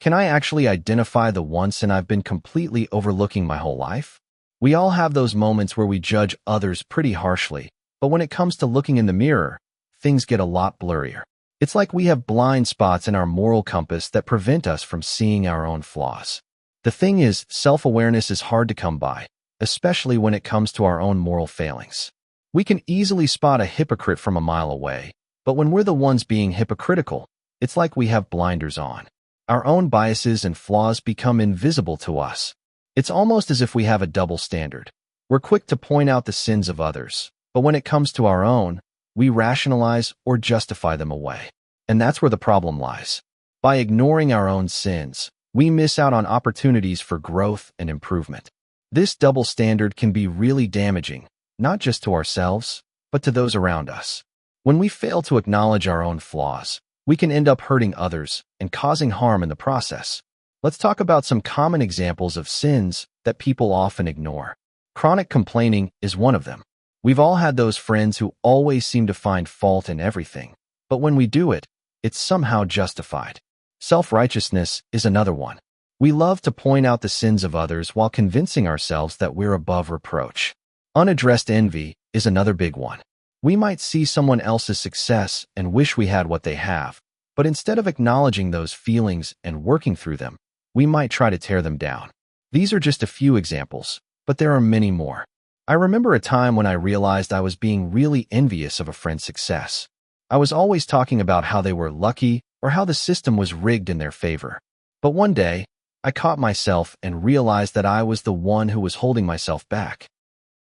Can I actually identify the one sin I've been completely overlooking my whole life? We all have those moments where we judge others pretty harshly, but when it comes to looking in the mirror, things get a lot blurrier. It's like we have blind spots in our moral compass that prevent us from seeing our own flaws. The thing is, self-awareness is hard to come by, especially when it comes to our own moral failings. We can easily spot a hypocrite from a mile away, but when we're the ones being hypocritical, it's like we have blinders on. Our own biases and flaws become invisible to us. It's almost as if we have a double standard. We're quick to point out the sins of others, but when it comes to our own, we rationalize or justify them away. And that's where the problem lies. By ignoring our own sins, we miss out on opportunities for growth and improvement. This double standard can be really damaging, not just to ourselves, but to those around us. When we fail to acknowledge our own flaws, we can end up hurting others and causing harm in the process. Let's talk about some common examples of sins that people often ignore. Chronic complaining is one of them. We've all had those friends who always seem to find fault in everything, but when we do it, it's somehow justified. Self-righteousness is another one. We love to point out the sins of others while convincing ourselves that we're above reproach. Unaddressed envy is another big one. We might see someone else's success and wish we had what they have, but instead of acknowledging those feelings and working through them, we might try to tear them down. These are just a few examples, but there are many more. I remember a time when I realized I was being really envious of a friend's success. I was always talking about how they were lucky or how the system was rigged in their favor. But one day, I caught myself and realized that I was the one who was holding myself back.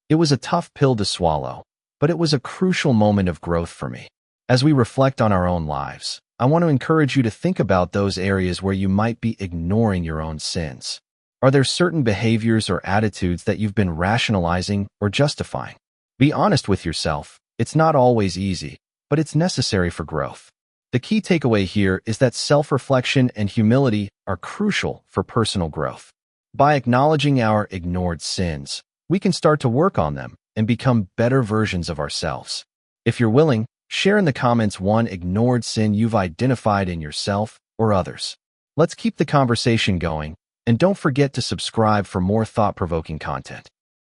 It was a tough pill to swallow, but it was a crucial moment of growth for me. As we reflect on our own lives, I want to encourage you to think about those areas where you might be ignoring your own sins. Are there certain behaviors or attitudes that you've been rationalizing or justifying? Be honest with yourself. It's not always easy, but it's necessary for growth. The key takeaway here is that self-reflection and humility are crucial for personal growth. By acknowledging our ignored sins, we can start to work on them and become better versions of ourselves. If you're willing, share in the comments one ignored sin you've identified in yourself or others. Let's keep the conversation going, and don't forget to subscribe for more thought-provoking content.